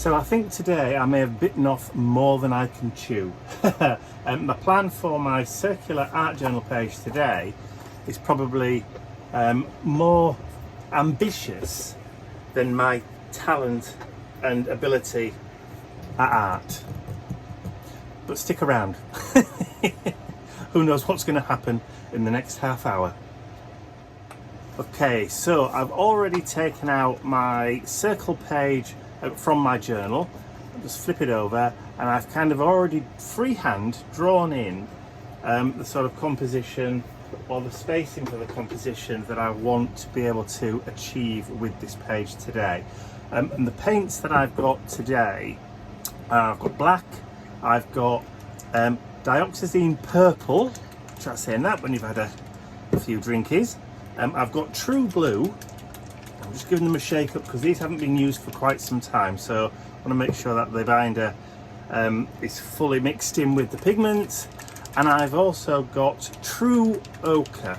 So I think today I may have bitten off more than I can chew. My plan for my circular art journal page today is probably more ambitious than my talent and ability at art. But stick around. Who knows what's going to happen in the next half hour. Okay, so I've already taken out my circle page from my journal. I'll just flip it over, and I've kind of already freehand drawn in the sort of composition or the spacing for the composition that I want to be able to achieve with this page today. And the paints that I've got today, I've got black, I've got dioxazine purple, try saying that when you've had a few drinkies. I've got true blue. I'm just giving them a shake up because these haven't been used for quite some time, so I want to make sure that the binder is fully mixed in with the pigments. And I've also got true ochre.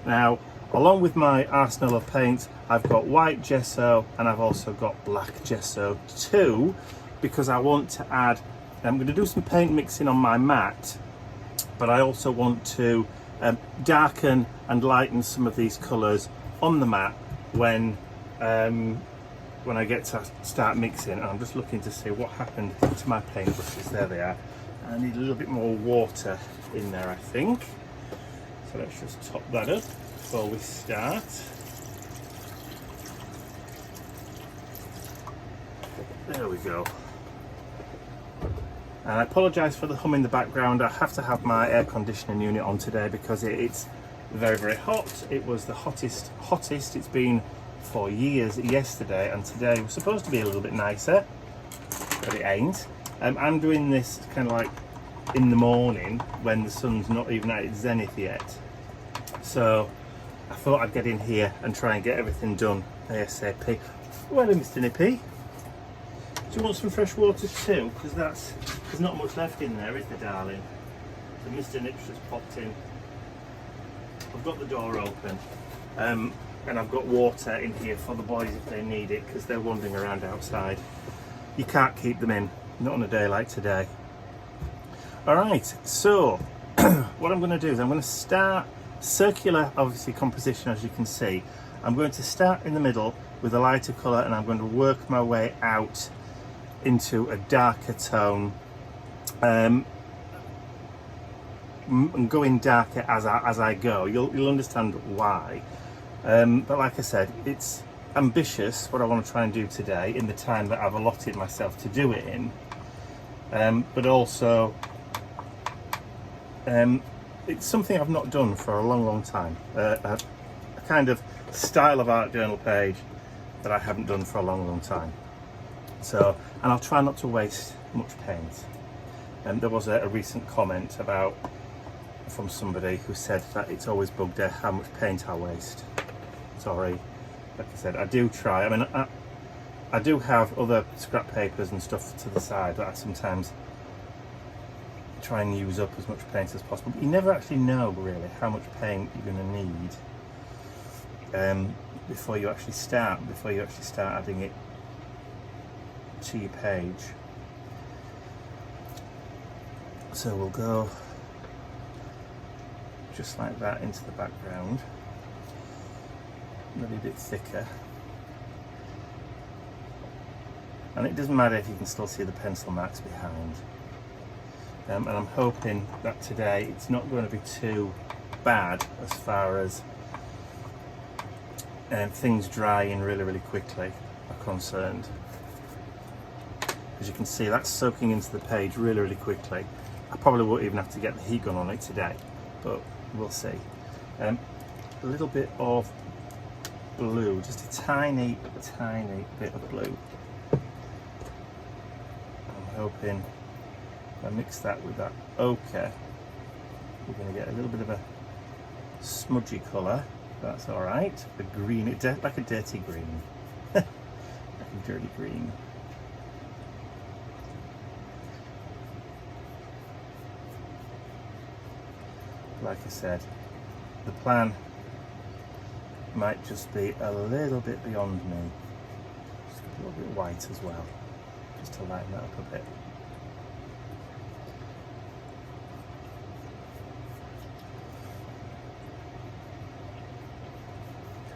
Now, along with my arsenal of paints, I've got white gesso and I've also got black gesso too, because I want to add, I'm going to do some paint mixing on my mat, but I also want to darken and lighten some of these colours on the mat when I get to start mixing. And I'm just looking to see what happened to my paintbrushes. There they are. I need a little bit more water in there, I think. So let's just top that up before we start. There we go. And I apologise for the hum in the background. I have to have my air conditioning unit on today because it's very, very hot. It was the hottest it's been for years yesterday, and today was supposed to be a little bit nicer, but it ain't. I'm doing this kind of like in the morning when the sun's not even at its zenith yet. So I thought I'd get in here and try and get everything done ASAP. Well, Mr. Nippy, do you want some fresh water too? Because there's not much left in there, is there, darling? So Mr. Nips just popped in. I've got the door open, and I've got water in here for the boys if they need it, because they're wandering around outside. You can't keep them in, not on a day like today. Alright, so what I'm going to do is I'm going to start circular, obviously, composition, as you can see. I'm going to start in the middle with a lighter colour, and I'm going to work my way out into a darker tone, and going darker as I go. You'll understand why. But like I said, it's ambitious what I want to try and do today in the time that I've allotted myself to do it in. But also, it's something I've not done for a long time. A kind of style of art journal page that I haven't done for a long time. So, and I'll try not to waste much paint. And there was a recent comment from somebody who said that it's always bugged her how much paint I waste. Sorry, like I said, I do try. I mean, I do have other scrap papers and stuff to the side that I sometimes try and use up as much paint as possible. But you never actually know really how much paint you're going to need before you actually start adding it to your page. So we'll go just like that into the background, maybe a bit thicker. And it doesn't matter if you can still see the pencil marks behind. And I'm hoping that today it's not going to be too bad as far as things drying really quickly are concerned. As you can see, that's soaking into the page really quickly. I probably won't even have to get the heat gun on it today, but we'll see. A little bit of blue, just a tiny bit of blue. I'm hoping if I mix that with that ochre, we're going to get a little bit of a smudgy colour. That's all right. A green, like a dirty green, like a dirty green. Like I said, the plan might just be a little bit beyond me. Just a little bit white as well. just to lighten that up a bit.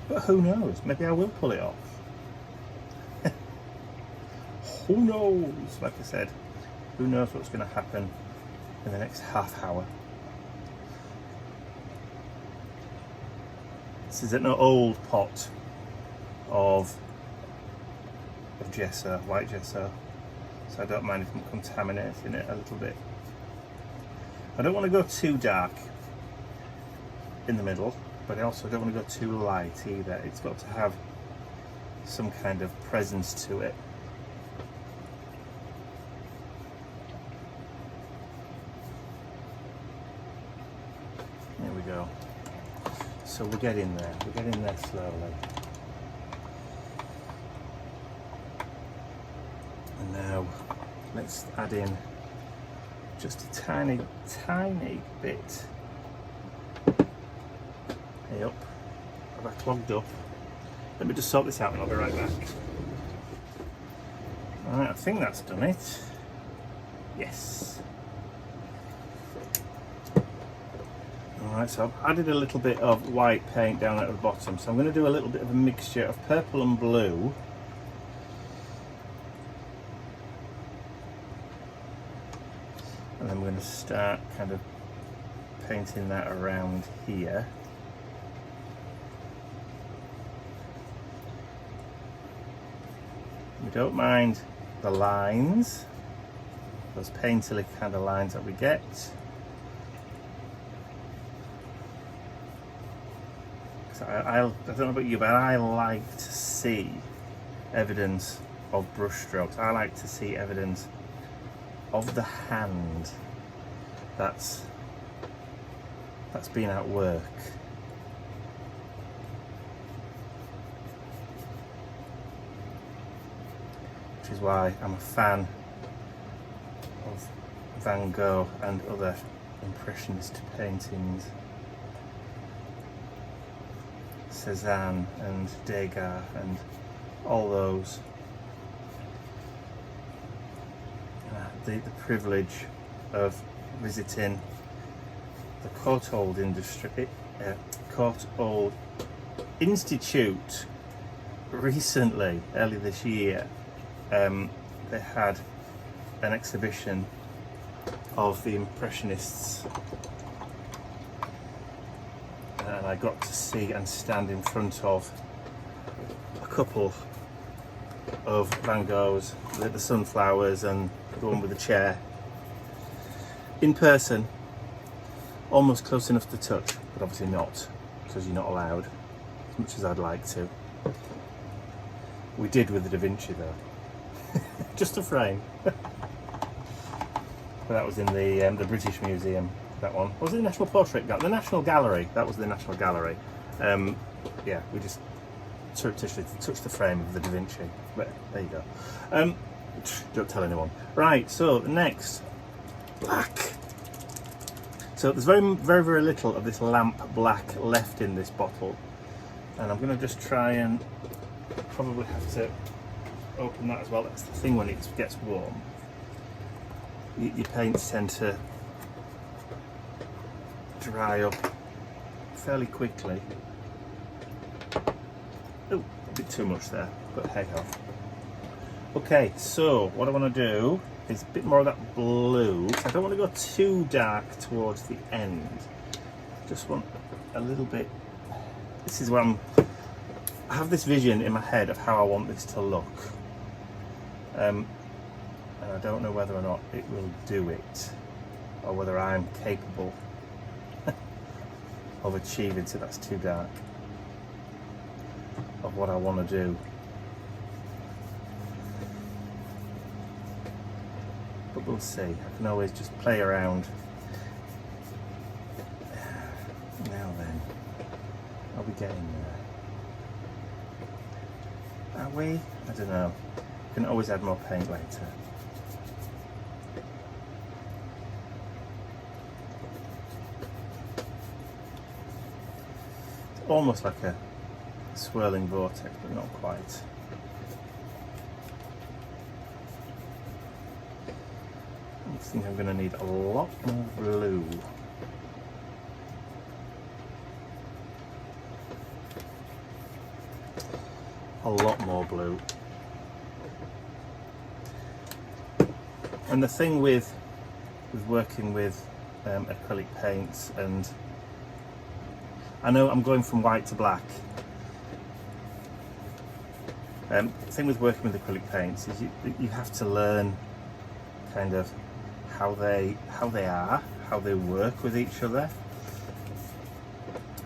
But who knows? Maybe I will pull it off. Who knows? Like I said, who knows what's going to happen in the next half hour. This is an old pot of gesso, white gesso, so I don't mind if I'm contaminating it a little bit. I don't want to go too dark in the middle, but I also don't want to go too light either. It's got to have some kind of presence to it. There we go. So we're getting there. We're getting there slowly. And now let's add in just a tiny, tiny bit. Hey up. Have I clogged up? Let me just sort this out and I'll be right back. Alright, I think that's done it. Yes. Alright, so I've added a little bit of white paint down at the bottom, so I'm going to do a little bit of a mixture of purple and blue. And I'm going to start kind of painting that around here. We don't mind the lines, those painterly kind of lines that we get. I don't know about you, but I like to see evidence of brush strokes. I like to see evidence of the hand that's been at work. Which is why I'm a fan of Van Gogh and other Impressionist paintings. Cézanne and Degas and all those. The privilege of visiting the Courtauld Institute recently, early this year. They had an exhibition of the Impressionists, and I got to see and stand in front of a couple of Van Goghs, the sunflowers and the one with the chair, in person, almost close enough to touch, but obviously not, because you're not allowed, as much as I'd like to. We did with the Da Vinci though, just a frame. But that was in the British Museum. That one was it the National Portrait Gallery, the National Gallery. That was the National Gallery. Yeah, we just surreptitiously touched the frame of the Da Vinci. But there you go. Don't tell anyone. Right. So the next, black. So there's very little of this lamp black left in this bottle, and I'm going to just try and probably have to open that as well. That's the thing when it gets warm. Your paints tend to dry up fairly quickly. Oh, a bit too much there, but hey ho. Okay, so what I want to do is a bit more of that blue. I don't want to go too dark towards the end. Just want a little bit. This is where I have this vision in my head of how I want this to look. And I don't know whether or not it will do it, or whether I'm capable of achieving, so that's too dark, of what I want to do. But we'll see. I can always just play around. Now then, are we getting there? Are we? I don't know. Can always add more paint later. It's almost like a swirling vortex, but not quite. I think I'm going to need a lot more blue. A lot more blue. And the thing with working with acrylic paints, and I know I'm going from white to black. The thing with working with acrylic paints is you have to learn kind of how they are, how they work with each other,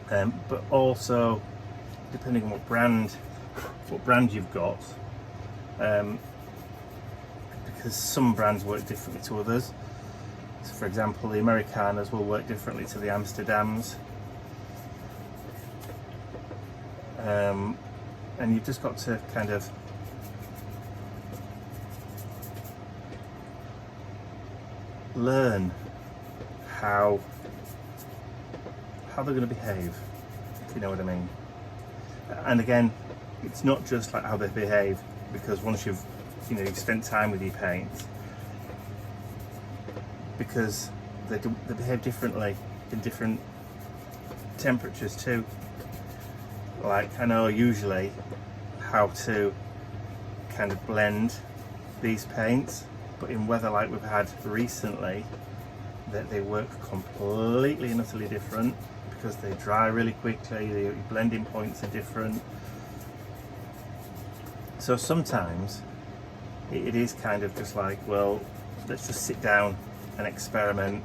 but also depending on what brand you've got, because some brands work differently to others. So for example, the Americanas will work differently to the Amsterdams, and you've just got to kind of learn how they're going to behave, if you know what I mean. And again, it's not just like how they behave, because once you've spent time with your paints, because they behave differently in different temperatures too. Like, I know usually how to kind of blend these paints, but in weather like we've had recently, that they work completely and utterly different, because they dry really quickly, the blending points are different. So sometimes it is kind of just like, well, let's just sit down and experiment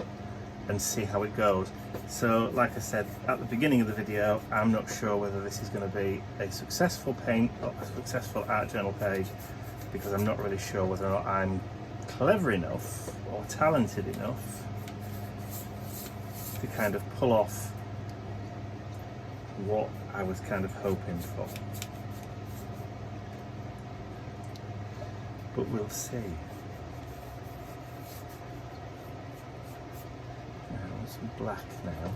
and see how it goes. So like I said at the beginning of the video, I'm not sure whether this is going to be a successful paint or a successful art journal page, because I'm not really sure whether or not I'm clever enough or talented enough to kind of pull off what I was kind of hoping for. But we'll see. Now some black now.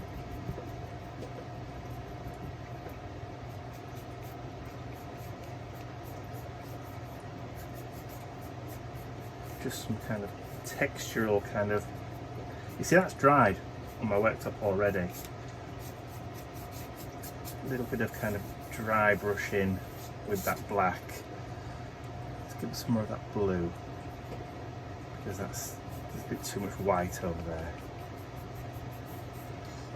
Just some kind of textural kind of, you see that's dried on my worktop already. A little bit of kind of dry brushing with that black. Let's give it some more of that blue, because there's a bit too much white over there.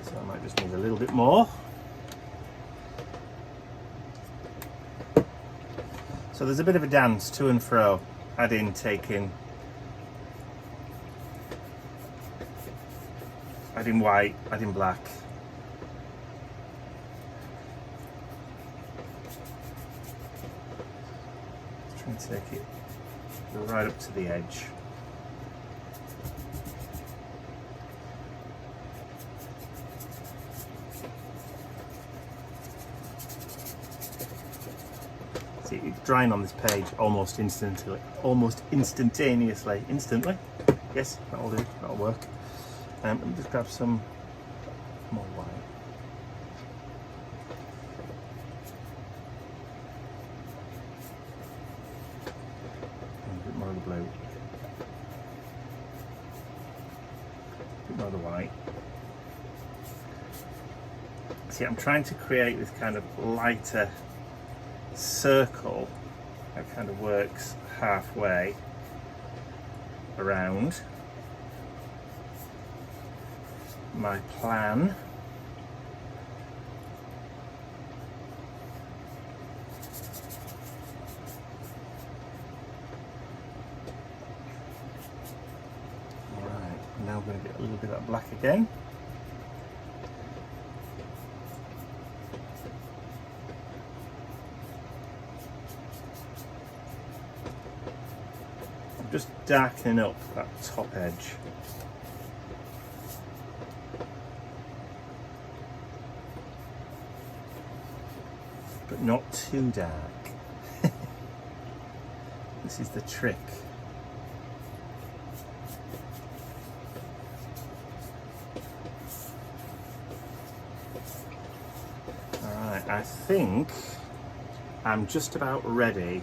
So I might just need a little bit more. So there's a bit of a dance to and fro, adding, taking, adding white, adding black. Try and take it right up to the edge. See, it's drying on this page almost instantaneously. Instantly. Yes, that'll do. That'll work. Let me just grab some more white. And a bit more of the blue. A bit more of the white. See, I'm trying to create this kind of lighter circle that kind of works halfway around my plan. Alright, now I'm going to get a little bit of that black again. I'm just darkening up that top edge. But not too dark. This is the trick. Alright, I think I'm just about ready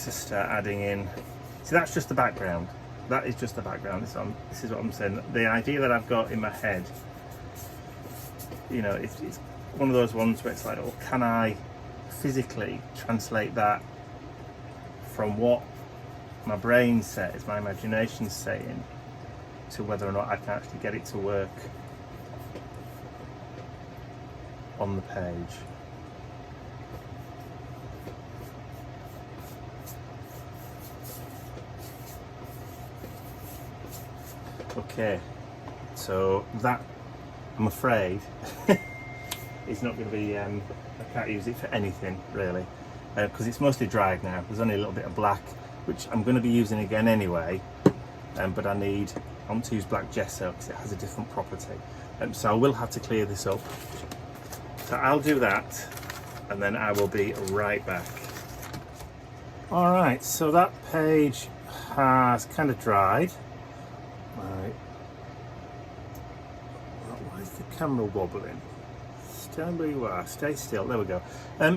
to start adding in. See, that's just the background. That is just the background. This is what I'm saying. The idea that I've got in my head, you know, it's one of those ones where it's like, oh, can I physically translate that from what my brain says, my imagination's saying, to whether or not I can actually get it to work on the page. Okay, so that, I'm afraid, is not going to be, I can't use it for anything really, because it's mostly dried now. There's only a little bit of black, which I'm going to be using again anyway, but I want to use black gesso because it has a different property. So I will have to clear this up. So I'll do that, and then I will be right back. Alright, so that page has kind of dried. Right. Why is the camera wobbling? Stand where you are, stay still, there we go.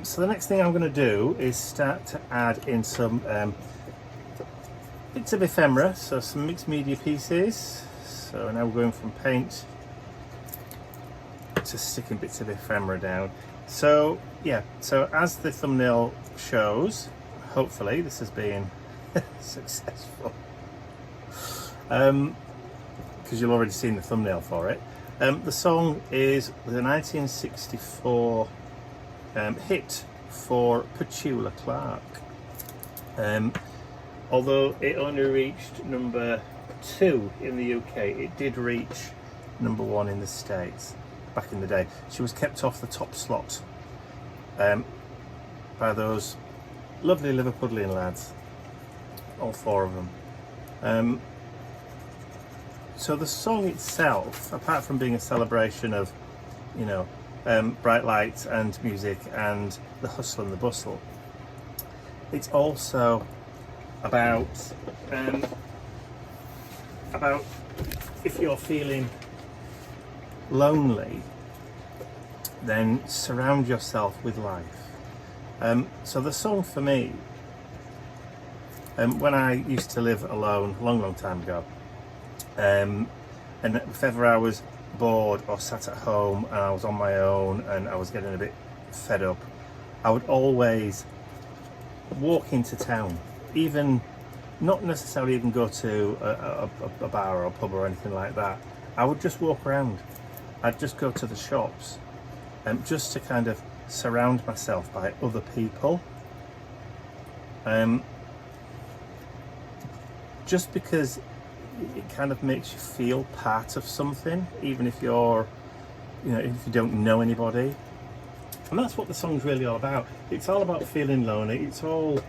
So the next thing I'm going to do is start to add in some bits of ephemera, so some mixed media pieces. So now we're going from paint to sticking bits of ephemera down. So yeah, so as the thumbnail shows, hopefully this has been successful. Because you've already seen the thumbnail for it. The song is the 1964 hit for Petula Clark. Although it only reached number 2 in the UK, it did reach number 1 in the States back in the day. She was kept off the top slot by those lovely Liverpudlian lads, all 4 of them. So the song itself, apart from being a celebration of, you know, bright lights and music and the hustle and the bustle, it's also about if you're feeling lonely, then surround yourself with life. So the song for me, when I used to live alone a long time ago, and if ever I was bored or sat at home and I was on my own and I was getting a bit fed up, I would always walk into town, even not necessarily even go to a bar or a pub or anything like that. I would just walk around. I'd just go to the shops, just to kind of surround myself by other people, just because it kind of makes you feel part of something, even if you're, you know, if you don't know anybody. And that's what the song's really all about. It's all about feeling lonely. It's all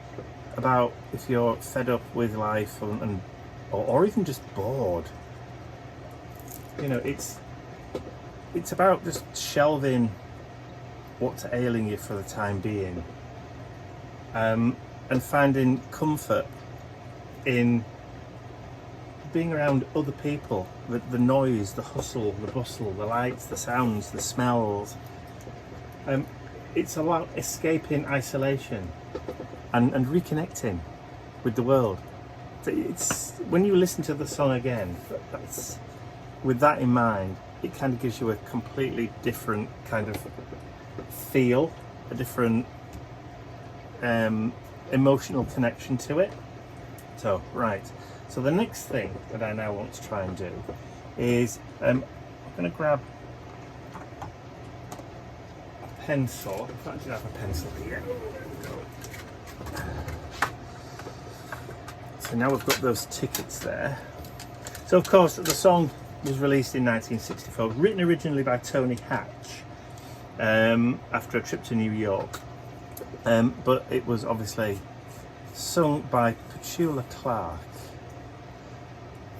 about if you're fed up with life or even just bored. You know, it's about just shelving what's ailing you for the time being, and finding comfort in being around other people, the noise, the hustle, the bustle, the lights, the sounds, the smells. It's about escaping isolation and reconnecting with the world. It's when you listen to the song again, with that in mind, it kind of gives you a completely different kind of feel, a different emotional connection to it. So, right. So the next thing that I now want to try and do is I'm going to grab a pencil. In fact, I have a pencil here. So now we've got those tickets there. So of course the song was released in 1964, written originally by Tony Hatch after a trip to New York, but it was obviously sung by Petula Clark.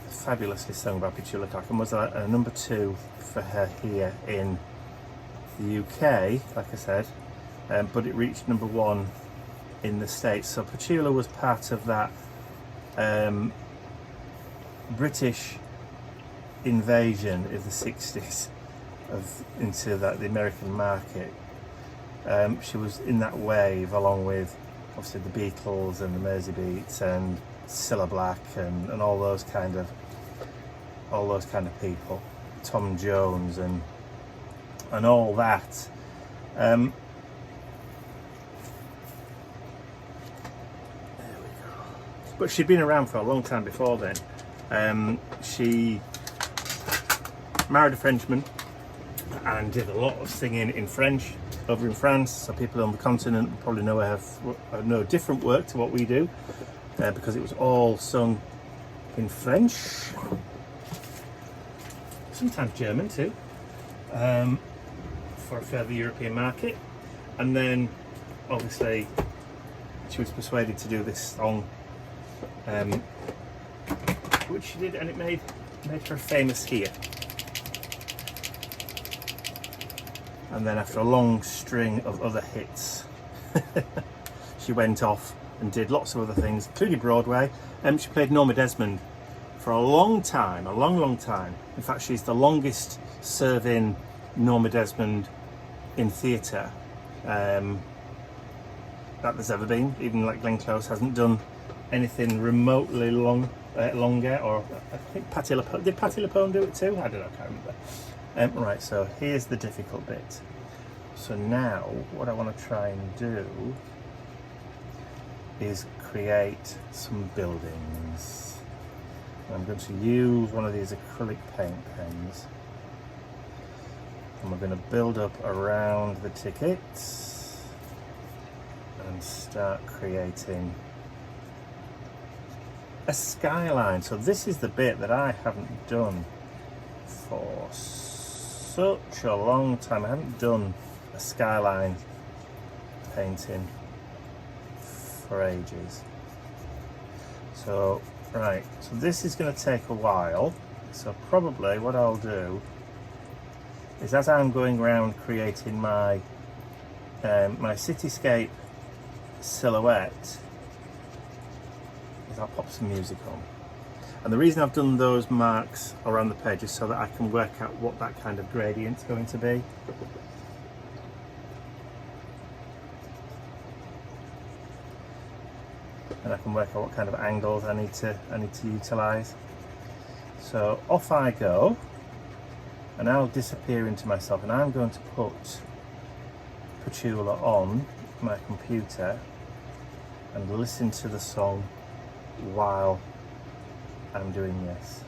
Fabulously sung by Petula Clark, and was a number 2 for her here in the UK, like I said, but it reached number 1 in the States. So Petula was part of that British invasion of the 60s into the American market. She was in that wave along with obviously the Beatles and the Mersey Beats and Cilla Black and all those kind of people, Tom Jones and all that. There we go. But she'd been around for a long time before then. She married a Frenchman and did a lot of singing in French over in France. So people on the continent probably know have no different work to what we do, because it was all sung in French, sometimes German too, for a further European market. And then obviously she was persuaded to do this song, which she did, and it made her famous here. And then after a long string of other hits, she went off and did lots of other things, including Broadway. She played Norma Desmond for a long time, a long time. In fact, she's the longest serving Norma Desmond in theatre that there's ever been. Even like Glenn Close hasn't done anything remotely longer, or I think Patti LuPone, did Patti LuPone do it too? I don't know, I can't remember. Right, so here's the difficult bit. So now what I want to try and do is create some buildings. I'm going to use one of these acrylic paint pens, and we're going to build up around the tickets and start creating a skyline. So this is the bit that I haven't done for such a long time. I haven't done a skyline painting for ages. So right, so this is going to take a while. So probably what I'll do is, as I'm going around creating my my cityscape silhouette, is I'll pop some music on. And the reason I've done those marks around the page is so that I can work out what that kind of gradient's going to be. And I can work out what kind of angles I need to utilise. So off I go, and I'll disappear into myself, and I'm going to put Petula on my computer and listen to the song while I'm doing this.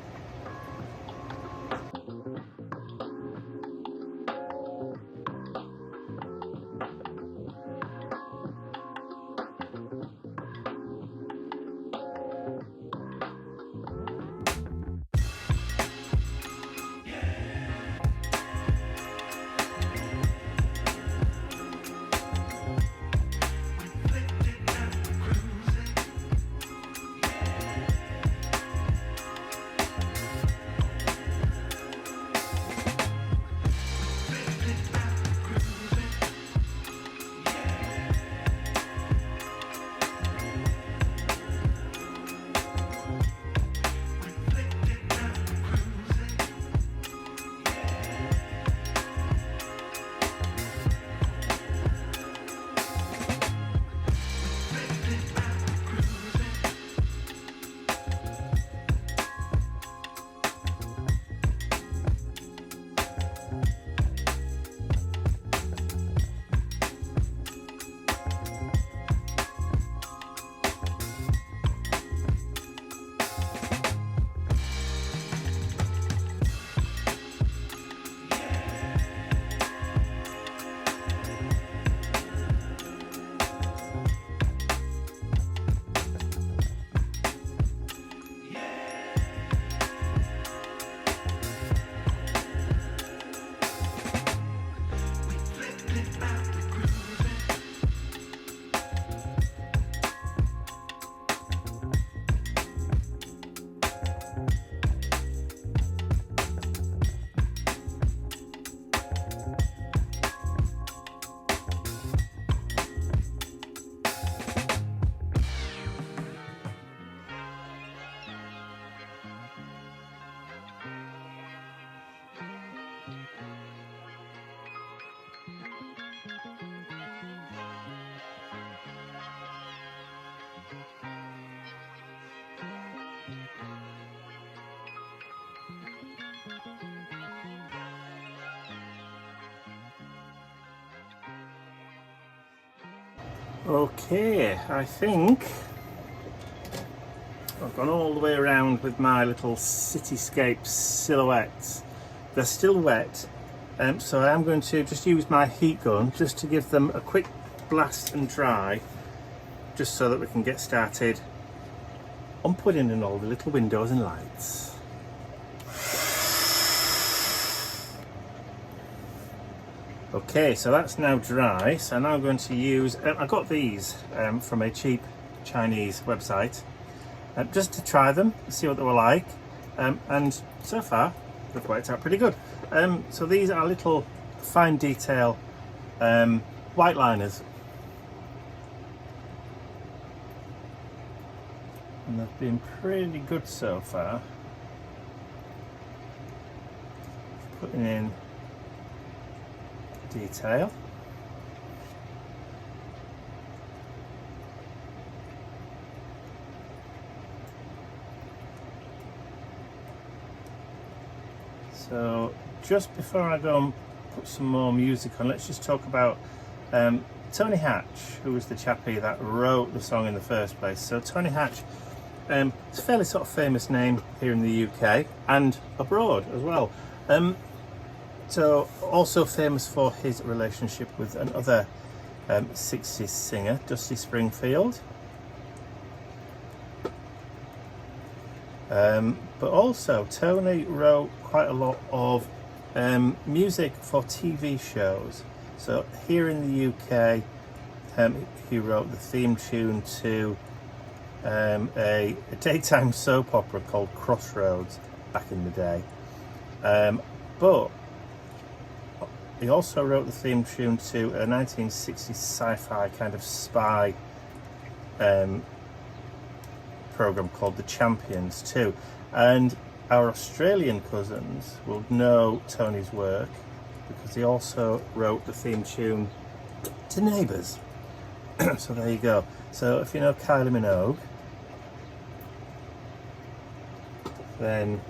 Okay, I think I've gone all the way around with my little cityscape silhouettes. They're still wet, so I am going to just use my heat gun just to give them a quick blast and dry, just so that we can get started on putting in all the little windows and lights. Okay, so that's now dry, so now I'm going to use, I got these from a cheap Chinese website, just to try them, see what they were like, and so far they've worked out pretty good. So these are little fine detail white liners, and they've been pretty good so far. Putting in detail. So just before I go and put some more music on, let's just talk about Tony Hatch, who was the chappie that wrote the song in the first place. So Tony Hatch is a fairly sort of famous name here in the UK and abroad as well. So also famous for his relationship with another 60s singer, Dusty Springfield. But also Tony wrote quite a lot of music for TV shows. So here in the UK, he wrote the theme tune to a daytime soap opera called Crossroads back in the day. But he also wrote the theme tune to a 1960s sci-fi kind of spy program called The Champions too. And our Australian cousins will know Tony's work because he also wrote the theme tune to Neighbours. So there you go. So if you know Kylie Minogue, then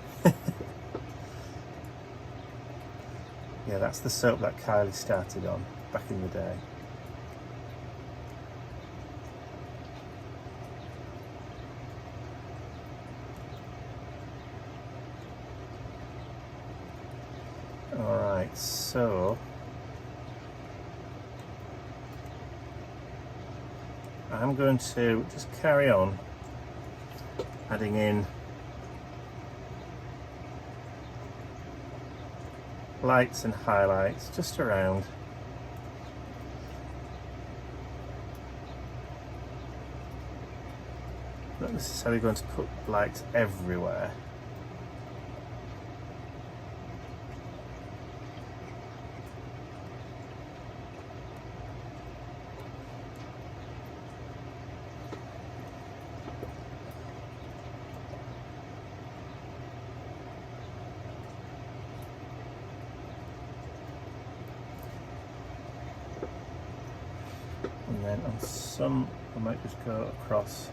yeah, that's the soap that Kylie started on back in the day. Alright, so I'm going to just carry on adding in lights and highlights just around. Not necessarily going to put lights everywhere. And then on some, I might just go across.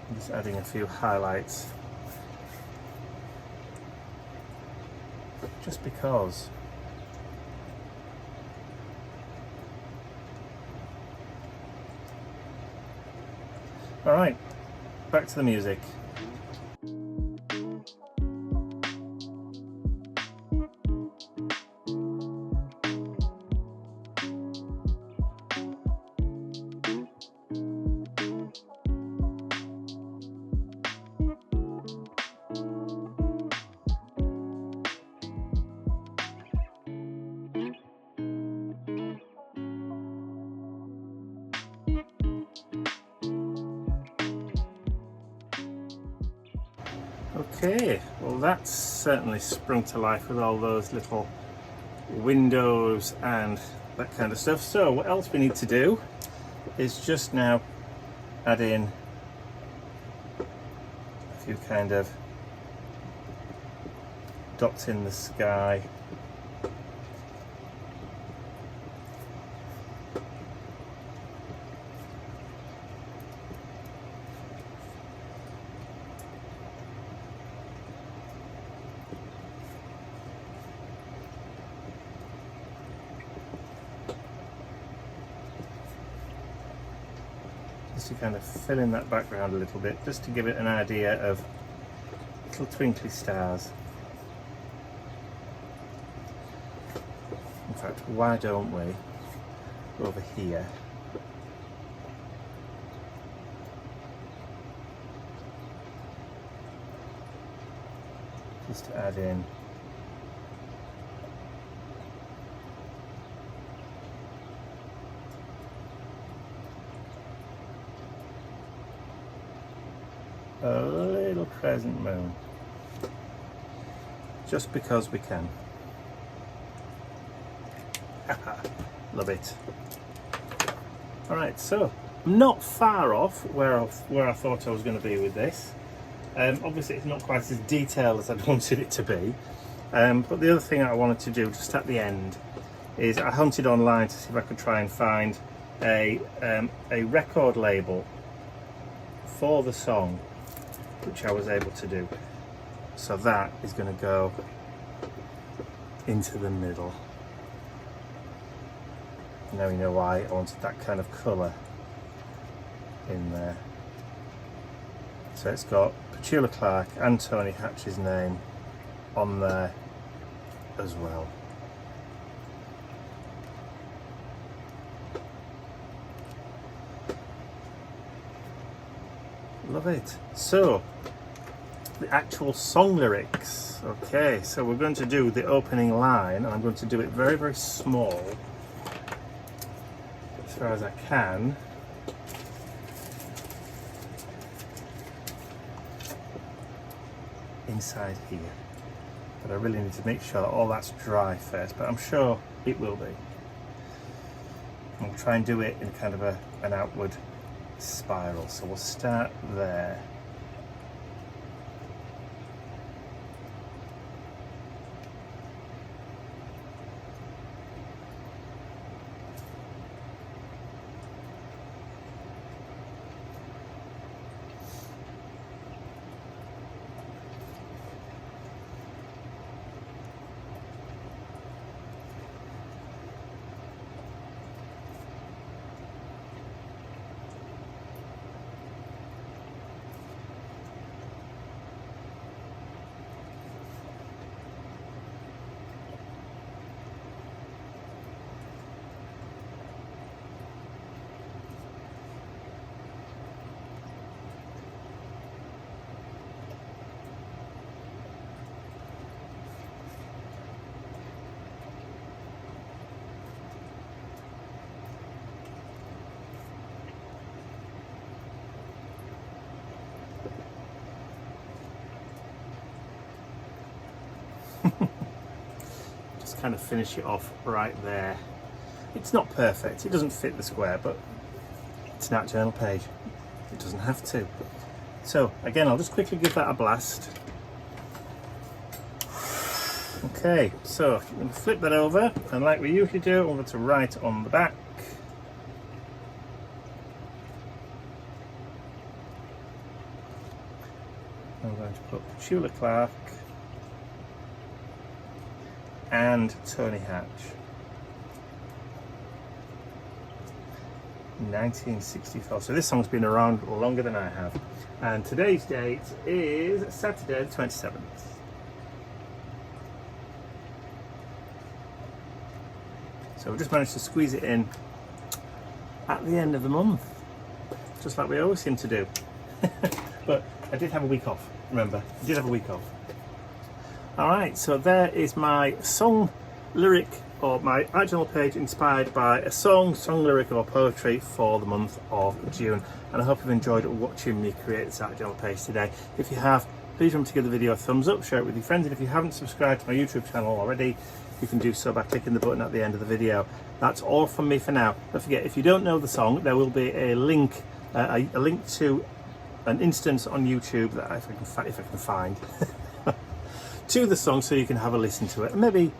I'm just adding a few highlights. Just because. Alright, back to the music. Okay, well that's certainly sprung to life with all those little windows and that kind of stuff. So what else we need to do is just now add in a few kind of dots in the sky. to kind of fill in that background a little bit, just to give it an idea of little twinkly stars. In fact, why don't we go over here? Just to add in a little crescent moon, just because we can. Love it. Alright, so I'm not far off where I thought I was going to be with this. Obviously it's not quite as detailed as I'd wanted it to be, but the other thing I wanted to do just at the end is I hunted online to see if I could try and find a record label for the song, which I was able to do. So that is going to go into the middle. Now you know why I wanted that kind of colour in there. So it's got Petula Clark and Tony Hatch's name on there as well. Love it. So the actual song lyrics. Okay, so we're going to do the opening line, and I'm going to do it very, very small as far as I can. Inside here, but I really need to make sure that all that's dry first, but I'm sure it will be. We'll try and do it in kind of an outward spiral, so we'll start there. Just kind of finish it off right there. It's not perfect, it doesn't fit the square, but it's an art journal page. It doesn't have to. So again, I'll just quickly give that a blast. Okay, so I'm going to flip that over, and like we usually do, I'm going to write on the back. I'm going to put Petula Clark and Tony Hatch. 1964. So this song's been around longer than I have. And today's date is Saturday the 27th. So we just managed to squeeze it in at the end of the month, just like we always seem to do. But I did have a week off, remember, I did have a week off. Alright, so there is my song lyric, or my art journal page inspired by a song, lyric or poetry for the month of June. And I hope you've enjoyed watching me create this art journal page today. If you have, please remember to give the video a thumbs up, share it with your friends, and if you haven't subscribed to my YouTube channel already, you can do so by clicking the button at the end of the video. That's all from me for now. Don't forget, if you don't know the song, there will be a link to an instance on YouTube that if I can find to the song, so you can have a listen to it, and maybe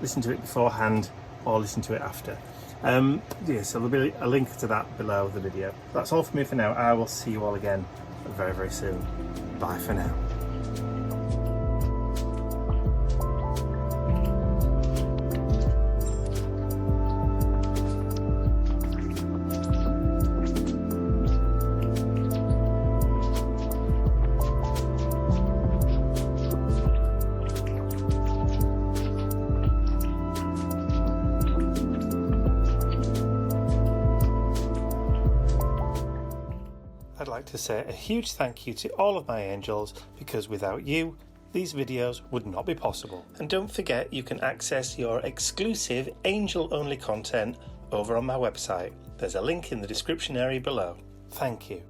listen to it beforehand or listen to it after. Yeah, so there'll be a link to that below the video. That's all from me for now. I will see you all again very, very soon. Bye for now. like to say a huge thank you to all of my angels, because without you, these videos would not be possible. And don't forget, you can access your exclusive angel-only content over on my website. There's a link in the description area below. Thank you.